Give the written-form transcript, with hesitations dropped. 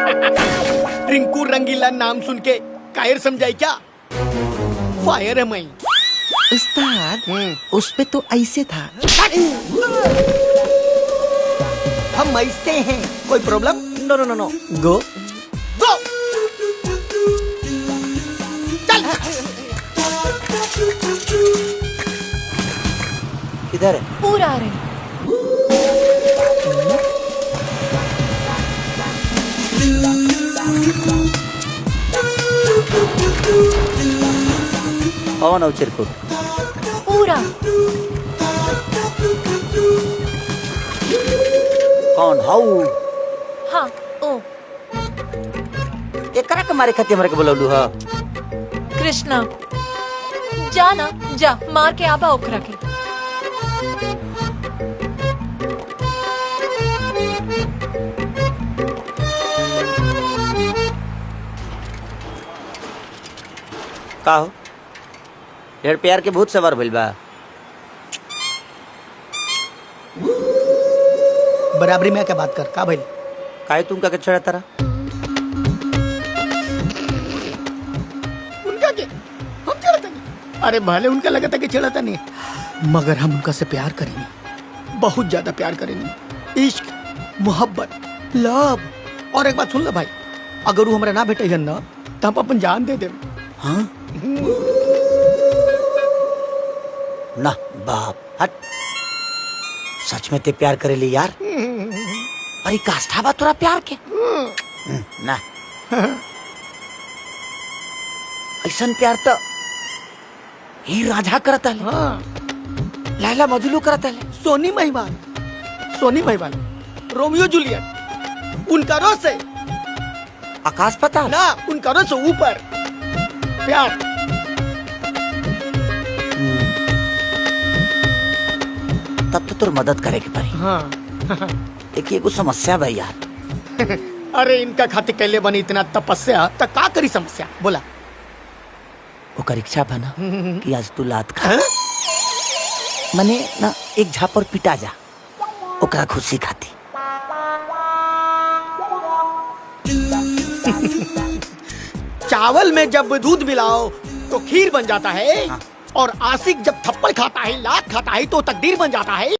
रिंकू रंगीला नाम सुन के कायर समझाई क्या? फायर है मैं। उस्ताद, उस पे तो ऐसे था। हम ऐसे हैं, कोई problem? No no no no, go go चल। किधर है? पूरा आ रहे। कौन है चिरकुट? पूरा। कौन हाउ? हाँ ओ एकरा के मारे खातिर हमरा के बोलौलू ह? कृष्णा, जा ना जा, मार के आबा ओकरा के। का हो? ढेर प्यार के भूत सवार भइल बा। बराबरी में क्या बात कर का भाई? काहे तुम का के छड़ा तारा? उनका के हम छेड़ता नहीं। अरे भले उनका लगा था कि छेड़ता नहीं, मगर हम उनका से प्यार करेंगे, बहुत ज्यादा प्यार करेंगे। इश्क, मोहब्बत, लव। और एक बात सुन ले भाई, अगर वो हमरा ना भेटे ना तो हम अपन जान दे दे। हाँ? ना बाप हट, सच में ते प्यार करेली यार? अरे काष्ठा बा तोरा प्यार के? ना ऐसन प्यार तो ही राजा करता है। हाँ। लैला मजनू करता है। सोनी महिवाल, रोमियो जूलियट, उनका रोज से आकाश पता ना, उनका रोज से ऊपर प्यार। तब तो तुर मदद करे के पड़ी। हाँ। देखिए कुछ समस्या भाई यार। अरे इनका खातिर कैले बनी इतना तपस्या, तो का करी समस्या बोला? वो परीक्षा बना कि आज तू लात खा। मने ना एक झापर पिटा जा, ओकरा खुशी खाती। चावल में जब दूध मिलाओ तो खीर बन जाता है। हाँ। और आशिक जब थप्पड़ खाता है, लात खाता है, तो तकदीर बन जाता है।